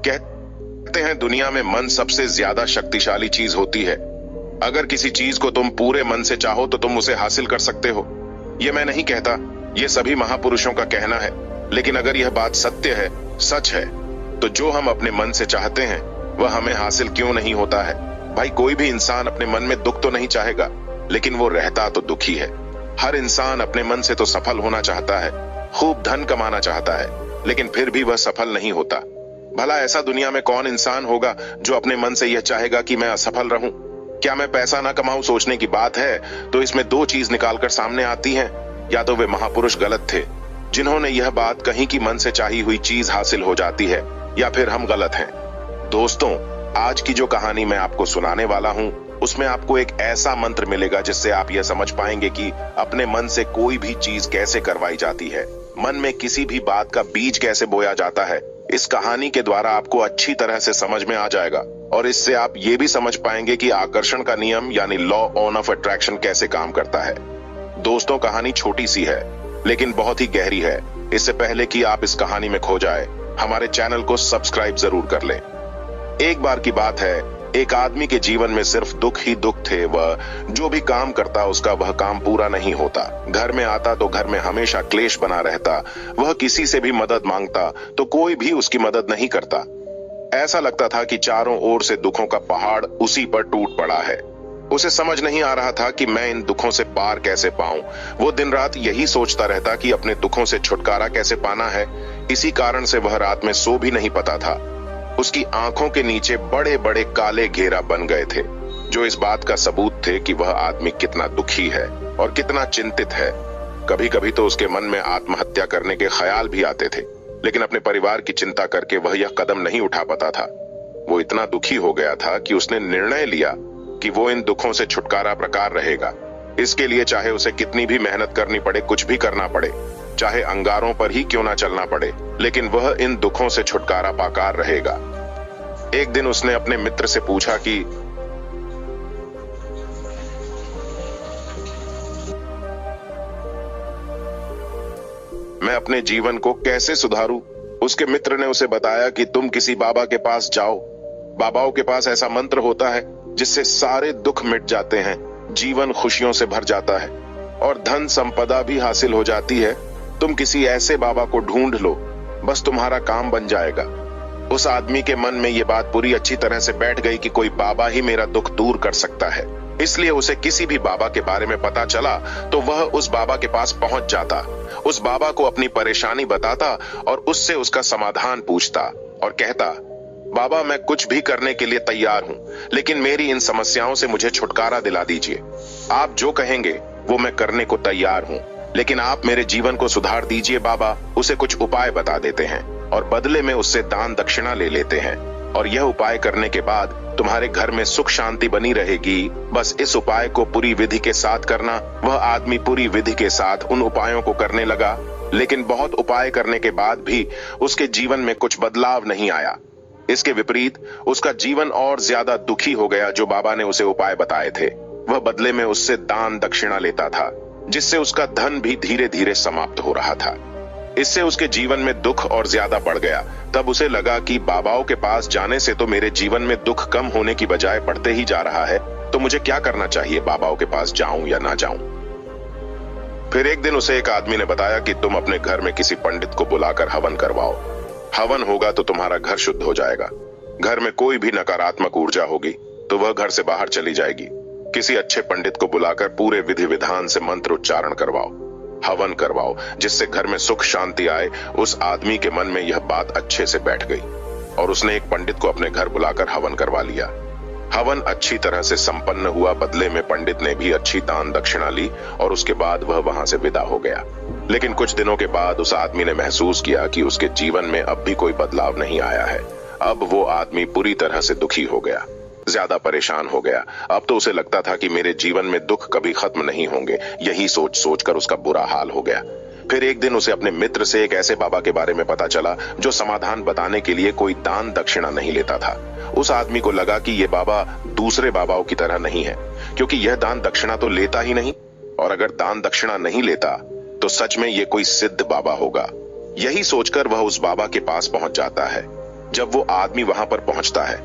कहते हैं दुनिया में मन सबसे ज्यादा शक्तिशाली चीज होती है। अगर किसी चीज को तुम पूरे मन से चाहो तो तुम उसे हासिल कर सकते हो। ये मैं नहीं कहता, ये सभी महापुरुषों का कहना है। लेकिन अगर यह बात सत्य है, सच है, तो जो हम अपने मन से चाहते हैं वह हमें हासिल क्यों नहीं होता है? भाई, कोई भी इंसान अपने मन में दुख तो नहीं चाहेगा, लेकिन वो रहता तो दुखी है। हर इंसान अपने मन से तो सफल होना चाहता है, खूब धन कमाना चाहता है, लेकिन फिर भी वह सफल नहीं होता। भला ऐसा दुनिया में कौन इंसान होगा जो अपने मन से यह चाहेगा कि मैं असफल रहूं? क्या मैं पैसा ना कमाऊं सोचने की बात है, तो इसमें दो चीज निकालकर सामने आती हैं। या तो वे महापुरुष गलत थे जिन्होंने यह बात कही कि मन से चाही हुई चीज हासिल हो जाती है, या फिर हम गलत हैं। दोस्तों, आज की जो कहानी मैं आपको सुनाने वाला हूं, उसमें आपको एक ऐसा मंत्र मिलेगा जिससे आप यह समझ पाएंगे कि अपने मन से कोई भी चीज कैसे करवाई जाती है, मन में किसी भी बात का बीज कैसे बोया जाता है। इस कहानी के द्वारा आपको अच्छी तरह से समझ में आ जाएगा, और इससे आप ये भी समझ पाएंगे कि आकर्षण का नियम यानी लॉ ऑफ अट्रैक्शन कैसे काम करता है। दोस्तों, कहानी छोटी सी है लेकिन बहुत ही गहरी है। इससे पहले कि आप इस कहानी में खो जाए, हमारे चैनल को सब्सक्राइब जरूर कर लें। एक बार की बात है, एक आदमी के जीवन में सिर्फ दुख ही दुख थे। वह जो भी काम करता उसका वह काम पूरा नहीं होता। घर में आता तो घर में हमेशा क्लेश बना रहता। वह किसी से भी मदद मांगता तो कोई भी उसकी मदद नहीं करता। ऐसा लगता था कि चारों ओर से दुखों का पहाड़ उसी पर टूट पड़ा है। उसे समझ नहीं आ रहा था कि मैं इन दुखों से पार कैसे पाऊं। वो दिन रात यही सोचता रहता कि अपने दुखों से छुटकारा कैसे पाना है। इसी कारण से वह रात में सो भी नहीं पाता था। उसकी आंखों के नीचे बड़े बड़े काले घेरा बन गए थे, जो इस बात का सबूत थे कि वह आदमी कितना दुखी है और कितना चिंतित है। कभी कभी तो उसके मन में आत्महत्या करने के ख्याल भी आते थे, लेकिन अपने परिवार की चिंता करके वह यह कदम नहीं उठा पाता था। वो इतना दुखी हो गया था कि उसने निर्णय लिया कि वो इन दुखों से छुटकारा प्रकार रहेगा। इसके लिए चाहे उसे कितनी भी मेहनत करनी पड़े, कुछ भी करना पड़े, चाहे अंगारों पर ही क्यों ना चलना पड़े, लेकिन वह इन दुखों से छुटकारा पाकर रहेगा। एक दिन उसने अपने मित्र से पूछा कि मैं अपने जीवन को कैसे सुधारूं? उसके मित्र ने उसे बताया कि तुम किसी बाबा के पास जाओ। बाबाओं के पास ऐसा मंत्र होता है जिससे सारे दुख मिट जाते हैं, जीवन खुशियों से भर जाता है और धन संपदा भी हासिल हो जाती है। तुम किसी ऐसे बाबा को ढूंढ लो, बस तुम्हारा काम बन जाएगा। उस आदमी के मन में यह बात पूरी अच्छी तरह से बैठ गई कि कोई बाबा ही मेरा दुख दूर कर सकता है। इसलिए उसे किसी भी बाबा के बारे में पता चला तो वह उस बाबा के पास पहुंच जाता, उस बाबा को अपनी परेशानी बताता और उससे उसका समाधान पूछता और कहता, बाबा, मैं कुछ भी करने के लिए तैयार हूं, लेकिन मेरी इन समस्याओं से मुझे छुटकारा दिला दीजिए। आप जो कहेंगे वो मैं करने को तैयार हूं, लेकिन आप मेरे जीवन को सुधार दीजिए बाबा। उसे कुछ उपाय बता देते हैं और बदले में उससे दान दक्षिणा ले लेते हैं, और यह उपाय करने के बाद तुम्हारे घर में सुख शांति बनी रहेगी। बस इस उपाय को पूरी विधि के साथ करना। वह आदमी पूरी विधि के साथ उन उपायों को करने लगा, लेकिन बहुत उपाय करने के बाद भी उसके जीवन में कुछ बदलाव नहीं आया। इसके विपरीत उसका जीवन और ज्यादा दुखी हो गया। जो बाबा ने उसे उपाय बताए थे, वह बदले में उससे दान दक्षिणा लेता था, जिससे उसका धन भी धीरे धीरे समाप्त हो रहा था। इससे उसके जीवन में दुख और ज्यादा बढ़ गया। तब उसे लगा कि बाबाओं के पास जाने से तो मेरे जीवन में दुख कम होने की बजाय बढ़ते ही जा रहा है, तो मुझे क्या करना चाहिए? बाबाओं के पास जाऊं या ना जाऊं? फिर एक दिन उसे एक आदमी ने बताया कि तुम अपने घर में किसी पंडित को बुलाकर हवन करवाओ। हवन होगा तो तुम्हारा घर शुद्ध हो जाएगा। घर में कोई भी नकारात्मक ऊर्जा होगी तो वह घर से बाहर चली जाएगी। किसी अच्छे पंडित को बुलाकर पूरे विधि विधान से मंत्र उच्चारण करवाओ, हवन करवाओ, जिससे घर में सुख शांति आए। उस आदमी के मन में यह बात अच्छे से बैठ गई और उसने एक पंडित को अपने घर बुलाकर हवन करवा लिया। हवन अच्छी तरह से संपन्न हुआ। बदले में पंडित ने भी अच्छी दान दक्षिणा ली और उसके बाद वह वहां से विदा हो गया। लेकिन कुछ दिनों के बाद उस आदमी ने महसूस किया कि उसके जीवन में अब भी कोई बदलाव नहीं आया है। अब वो आदमी पूरी तरह से दुखी हो गया, ज्यादा परेशान हो गया। अब तो उसे लगता था कि मेरे जीवन में दुख कभी खत्म नहीं होंगे। यही सोच सोचकर उसका बुरा हाल हो गया। फिर एक दिन उसे अपने मित्र से एक ऐसे बाबा के बारे में पता चला जो समाधान बताने के लिए कोई दान दक्षिणा नहीं लेता था। उस आदमी को लगा कि यह बाबा दूसरे बाबाओं की तरह नहीं है, क्योंकि यह दान दक्षिणा तो लेता ही नहीं, और अगर दान दक्षिणा नहीं लेता तो सच में यह कोई सिद्ध बाबा होगा। यही सोचकर वह उस बाबा के पास पहुंच जाता है। जब वो आदमी वहां पर पहुंचता है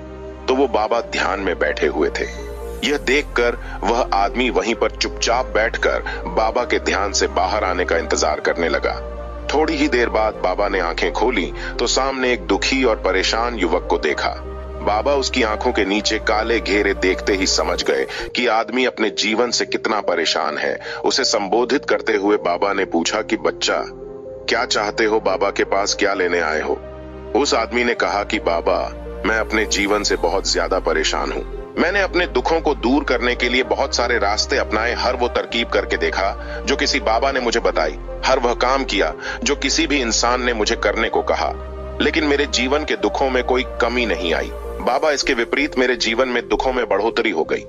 तो वो बाबा ध्यान में बैठे हुए थे। यह देखकर वह आदमी वहीं पर चुपचाप बैठकर बाबा के ध्यान से बाहर आने का इंतजार करने लगा। थोड़ी ही देर बाद बाबा ने आंखें खोली तो सामने एक दुखी और परेशान युवक को देखा। बाबा उसकी आंखों के नीचे काले घेरे देखते ही समझ गए कि आदमी अपने जीवन से कितना परेशान है। उसे संबोधित करते हुए बाबा ने पूछा कि बच्चा, क्या चाहते हो? बाबा के पास क्या लेने आए हो? उस आदमी ने कहा कि बाबा, मैं अपने जीवन से बहुत ज्यादा परेशान हूँ। मैंने अपने दुखों को दूर करने के लिए बहुत सारे रास्ते अपनाए, हर वो तरकीब करके देखा जो किसी बाबा ने मुझे बताई, हर वह काम किया जो किसी भी इंसान ने मुझे करने को कहा, लेकिन मेरे जीवन के दुखों में कोई कमी नहीं आई। बाबा, इसके विपरीत मेरे जीवन में दुखों में बढ़ोतरी हो गई।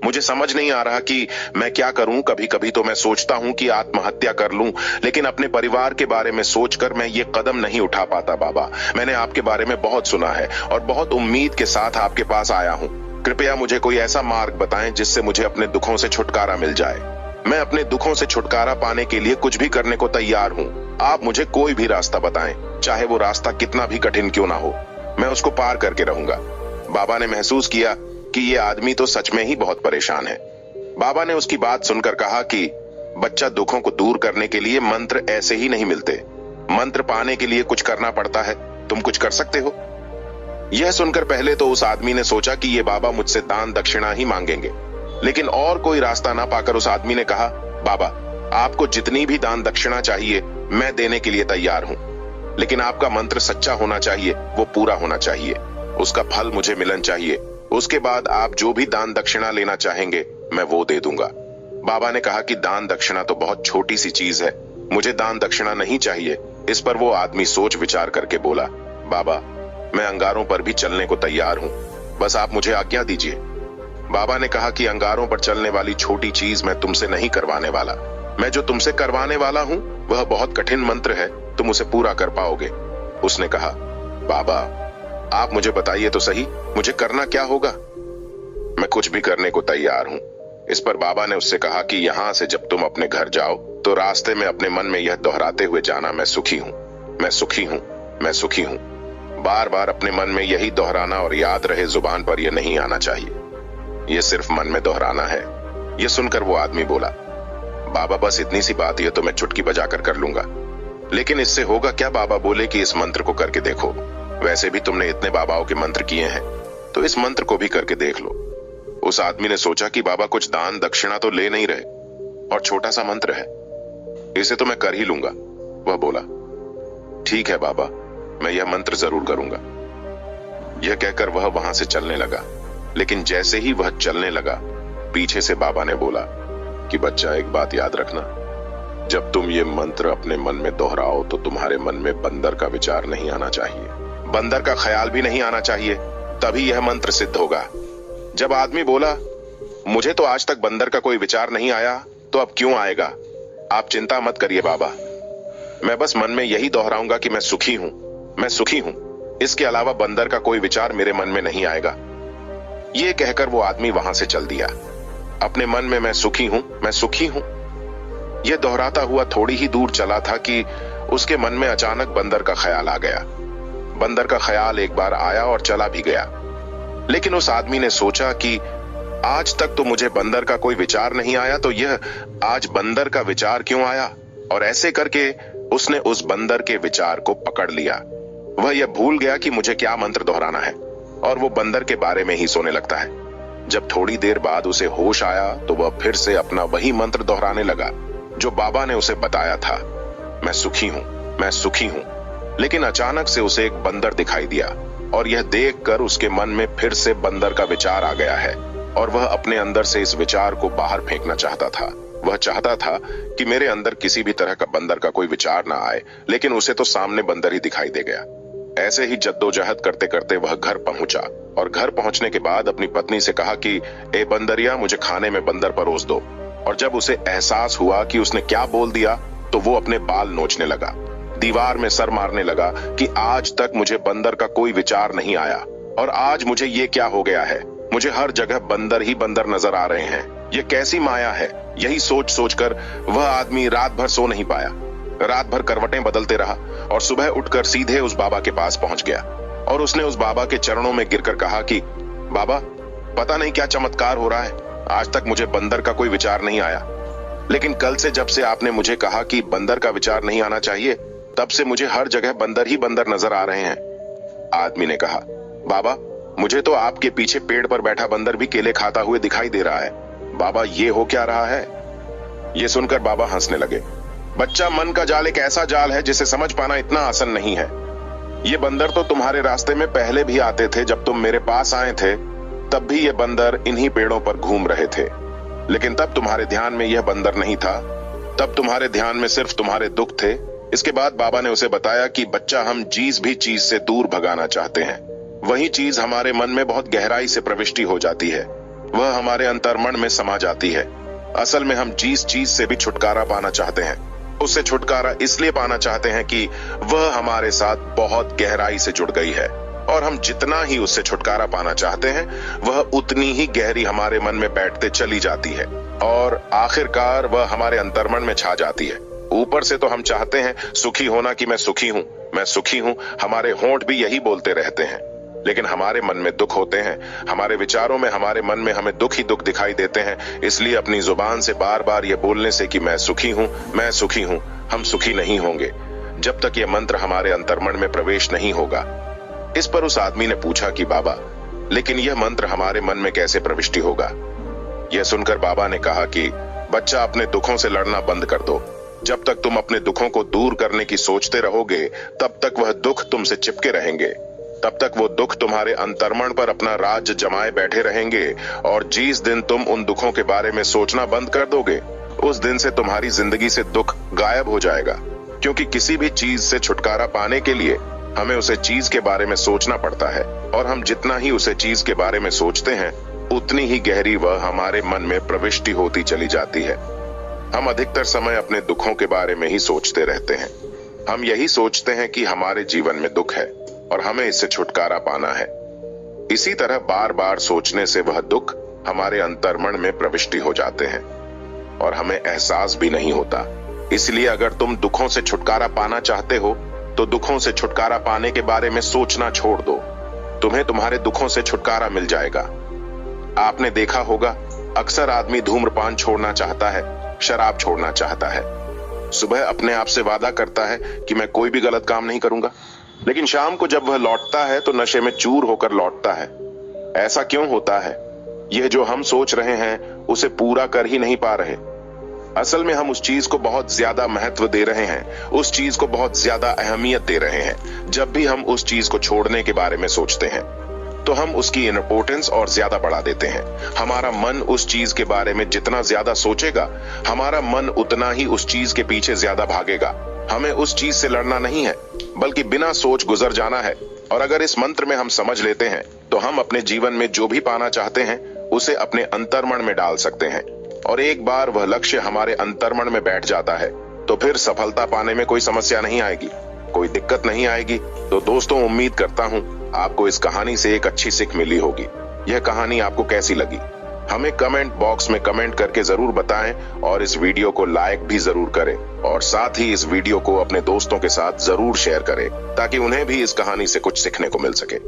मुझे समझ नहीं आ रहा कि मैं क्या करूं। कभी कभी तो मैं सोचता हूं कि आत्महत्या कर लूं, लेकिन अपने परिवार के बारे में सोचकर मैं ये कदम नहीं उठा पाता। बाबा, मैंने आपके बारे में बहुत सुना है और बहुत उम्मीद के साथ आपके पास आया हूं। कृपया मुझे कोई ऐसा मार्ग बताएं जिससे मुझे अपने दुखों से छुटकारा मिल जाए। मैं अपने दुखों से छुटकारा पाने के लिए कुछ भी करने को तैयार हूं। आप मुझे कोई भी रास्ता बताएं, चाहे वो रास्ता कितना भी कठिन क्यों ना हो, मैं उसको पार करके रहूंगा। बाबा ने महसूस किया कि ये आदमी तो सच में ही बहुत परेशान है। बाबा ने उसकी बात सुनकर कहा कि बच्चा, दुखों को दूर करने के लिए मंत्र ऐसे ही नहीं मिलते। मंत्र पाने के लिए कुछ करना पड़ता है। तुम कुछ कर सकते हो। यह सुनकर पहले तो उस आदमी ने सोचा कि ये बाबा मुझसे दान दक्षिणा ही मांगेंगे, लेकिन और कोई रास्ता ना पाकर उस आदमी ने कहा, बाबा, आपको जितनी भी दान दक्षिणा चाहिए मैं देने के लिए तैयार हूं, लेकिन आपका मंत्र सच्चा होना चाहिए, वो पूरा होना चाहिए, उसका फल मुझे मिलन चाहिए। उसके बाद आप जो भी दान दक्षिणा लेना चाहेंगे मैं वो दे दूंगा। बाबा ने कहा कि दान दक्षिणा तो बहुत छोटी सी चीज है, मुझे दान दक्षिणा नहीं चाहिए। इस पर वो आदमी सोच विचार करके बोला, बाबा, मैं अंगारों पर भी चलने को तैयार हूं, बस आप मुझे आज्ञा दीजिए। बाबा ने कहा कि अंगारों पर चलने वाली छोटी चीज मैं तुमसे नहीं करवाने वाला। मैं जो तुमसे करवाने वाला हूं वह बहुत कठिन मंत्र है, तुम उसे पूरा कर पाओगे। उसने कहा, बाबा, आप मुझे बताइए तो सही, मुझे करना क्या होगा? मैं कुछ भी करने को तैयार हूं। इस पर बाबा ने उससे कहा कि यहां से जब तुम अपने घर जाओ तो रास्ते में अपने मन में यह दोहराते हुए जाना, मैं सुखी हूं, मैं सुखी हूं, मैं सुखी हूं। बार बार अपने मन में यही दोहराना और याद रहे, जुबान पर यह नहीं आना चाहिए, यह सिर्फ मन में दोहराना है। यह सुनकर वो आदमी बोला, बाबा, बस इतनी सी बात है तो मैं चुटकी बजाकर कर लूंगा, लेकिन इससे होगा क्या? बाबा बोले कि इस मंत्र को करके देखो, वैसे भी तुमने इतने बाबाओं के मंत्र किए हैं, तो इस मंत्र को भी करके देख लो। उस आदमी ने सोचा कि बाबा कुछ दान दक्षिणा तो ले नहीं रहे और छोटा सा मंत्र है, इसे तो मैं कर ही लूंगा। वह बोला, ठीक है बाबा, मैं यह मंत्र जरूर करूंगा। यह कहकर वह वहां से चलने लगा, लेकिन जैसे ही वह चलने लगा, पीछे से बाबा ने बोला कि बच्चा, एक बात याद रखना, जब तुम ये मंत्र अपने मन में दोहराओ तो तुम्हारे मन में बंदर का विचार नहीं आना चाहिए, बंदर का ख्याल भी नहीं आना चाहिए, तभी यह मंत्र सिद्ध होगा। जब आदमी बोला, मुझे तो आज तक बंदर का कोई विचार नहीं आया, तो अब क्यों आएगा? आप चिंता मत करिए बाबा, मैं बस मन में यही दोहराऊंगा कि मैं सुखी हूं, मैं सुखी हूं, इसके अलावा बंदर का कोई विचार मेरे मन में नहीं आएगा। यह कहकर वो आदमी वहां से चल दिया, अपने मन में मैं सुखी हूं, मैं सुखी हूं, यह दोहराता हुआ थोड़ी ही दूर चला था कि उसके मन में अचानक बंदर का ख्याल आ गया। बंदर का ख्याल एक बार आया और चला भी गया, लेकिन उस आदमी ने सोचा कि आज तक तो मुझे बंदर का कोई विचार नहीं आया, तो यह आज बंदर का विचार क्यों आया? और ऐसे करके उसने उस बंदर के विचार को पकड़ लिया। वह यह भूल गया कि मुझे क्या मंत्र दोहराना है और वो बंदर के बारे में ही सोने लगता है। जब थोड़ी देर बाद उसे होश आया तो वह फिर से अपना वही मंत्र दोहराने लगा जो बाबा ने उसे बताया था, मैं सुखी हूं, मैं सुखी हूं। लेकिन अचानक से उसे एक बंदर दिखाई दिया और यह देखकर उसके मन में फिर से बंदर का विचार आ गया है और वह अपने अंदर से इस विचार को बाहर फेंकना चाहता था। वह चाहता था कि मेरे अंदर किसी भी तरह का बंदर का कोई विचार ना आए, लेकिन उसे तो सामने बंदर ही दिखाई दे गया। ऐसे ही जद्दोजहद करते करते वह घर पहुंचा और घर पहुंचने के बाद अपनी पत्नी से कहा कि ए बंदरिया, मुझे खाने में बंदर परोस दो। और जब उसे एहसास हुआ कि उसने क्या बोल दिया तो वो अपने बाल नोचने लगा, दीवार में सर मारने लगा कि आज तक मुझे बंदर का कोई विचार नहीं आया और आज मुझे ये क्या हो गया है, मुझे हर जगह बंदर ही बंदर नजर आ रहे हैं, ये कैसी माया है। यही सोच सोचकर वह आदमी रात भर सो नहीं पाया, रात भर करवटें बदलते रहा और सुबह उठकर सीधे उस बाबा के पास पहुंच गया। और उसने उस बाबा के चरणों में गिरकर कहा कि बाबा, पता नहीं क्या चमत्कार हो रहा है, आज तक मुझे बंदर का कोई विचार नहीं आया, लेकिन कल से जब से आपने मुझे कहा कि बंदर का विचार नहीं आना चाहिए, तब से मुझे हर जगह बंदर ही बंदर नजर आ रहे हैं। आदमी ने कहा, बाबा, मुझे तो आपके पीछे पेड़ पर बैठा बंदर भी केले खाता हुए दिखाई दे रहा है। बाबा, ये हो क्या रहा है? ये सुनकर बाबा हंसने लगे। बच्चा, मन का जाल एक ऐसा जाल है जिसे समझ पाना इतना आसान नहीं है। ये बंदर तो तुम्हारे रास्ते में पहले भी आते थे। जब तुम मेरे पास आए थे तब भी ये बंदर इन्हीं पेड़ों पर घूम रहे थे, लेकिन तब तुम्हारे ध्यान में यह बंदर नहीं था। तब तुम्हारे ध्यान में सिर्फ तुम्हारे दुख थे। इसके बाद बाबा ने उसे बताया कि बच्चा, हम जिस भी चीज से दूर भगाना चाहते हैं, वही चीज हमारे मन में बहुत गहराई से प्रविष्टि हो जाती है, वह हमारे अंतर्मन में समा जाती है। असल में हम जिस चीज से भी छुटकारा पाना चाहते हैं, उससे छुटकारा इसलिए पाना चाहते हैं कि वह हमारे साथ बहुत गहराई से जुड़ गई है, और हम जितना ही उससे छुटकारा पाना चाहते हैं, वह उतनी ही गहरी हमारे मन में बैठते चली जाती है, और आखिरकार वह हमारे अंतर्मन में छा जाती है। ऊपर से तो हम चाहते हैं सुखी होना कि मैं सुखी हूं, मैं सुखी हूं, हमारे होंठ भी यही बोलते रहते हैं, लेकिन हमारे मन में दुख होते हैं। हमारे विचारों में, हमारे मन में हमें दुख ही दुख दिखाई देते हैं। इसलिए अपनी जुबान से बार बार ये बोलने से कि मैं सुखी हूं, मैं सुखी हूं, हम सुखी नहीं होंगे जब तक ये मंत्र हमारे अंतर्मन में प्रवेश नहीं होगा। इस पर उस आदमी ने पूछा कि बाबा, लेकिन यह मंत्र हमारे मन में कैसे प्रविष्टि होगा? यह सुनकर बाबा ने कहा कि बच्चा, अपने दुखों से लड़ना बंद कर दो। जब तक तुम अपने दुखों को दूर करने की सोचते रहोगे, तब तक वह दुख तुमसे चिपके रहेंगे। तब तक वो दुख तुम्हारे अंतर्मन पर अपना राज जमाए बैठे रहेंगे, और जिस दिन तुम उन दुखों के बारे में सोचना बंद कर दोगे, उस दिन से तुम्हारी जिंदगी से दुख गायब हो जाएगा। क्योंकि किसी भी चीज से छुटकारा पाने के लिए हमें उसे चीज के बारे में सोचना पड़ता है, और हम जितना ही उसे चीज के बारे में सोचते हैं, उतनी ही गहरी वह हमारे मन में प्रविष्टि होती चली जाती है। हम अधिकतर समय अपने दुखों के बारे में ही सोचते रहते हैं। हम यही सोचते हैं कि हमारे जीवन में दुख है और हमें इससे छुटकारा पाना है। इसी तरह बार बार सोचने से वह दुख हमारे अंतर्मन में प्रविष्टि हो जाते हैं और हमें एहसास भी नहीं होता। इसलिए अगर तुम दुखों से छुटकारा पाना चाहते हो, तो दुखों से छुटकारा पाने के बारे में सोचना छोड़ दो। तुम्हें तुम्हारे दुखों से छुटकारा मिल जाएगा। आपने देखा होगा, अक्सर आदमी धूम्रपान छोड़ना चाहता है, शराब छोड़ना चाहता है। सुबह अपने आप से वादा करता है कि मैं कोई भी गलत काम नहीं करूंगा, लेकिन शाम को जब वह लौटता है तो नशे में चूर होकर लौटता है। ऐसा क्यों होता है? यह जो हम सोच रहे हैं उसे पूरा कर ही नहीं पा रहे। असल में हम उस चीज को बहुत ज्यादा महत्व दे रहे हैं, उस चीज को बहुत ज्यादा अहमियत दे रहे हैं। जब भी हम उस चीज को छोड़ने के बारे में सोचते हैं, तो हम उसकी इंपॉर्टेंस और ज्यादा बढ़ा देते हैं। हमारा मन उस चीज के बारे में जितना ज्यादा सोचेगा, हमारा मन उतना ही उस चीज के पीछे ज्यादा भागेगा। हमें उस चीज से लड़ना नहीं है, बल्कि बिना सोच गुजर जाना है। और अगर इस मंत्र में हम समझ लेते हैं, तो हम अपने जीवन में जो भी पाना चाहते हैं, उसे अपने अंतर्मन में डाल सकते हैं। और एक बार वह लक्ष्य हमारे अंतर्मन में बैठ जाता है, तो फिर सफलता पाने में कोई समस्या नहीं आएगी, कोई दिक्कत नहीं आएगी। तो दोस्तों, उम्मीद करता हूं आपको इस कहानी से एक अच्छी सीख मिली होगी। यह कहानी आपको कैसी लगी, हमें कमेंट बॉक्स में कमेंट करके जरूर बताएं, और इस वीडियो को लाइक भी जरूर करें, और साथ ही इस वीडियो को अपने दोस्तों के साथ जरूर शेयर करें, ताकि उन्हें भी इस कहानी से कुछ सीखने को मिल सके।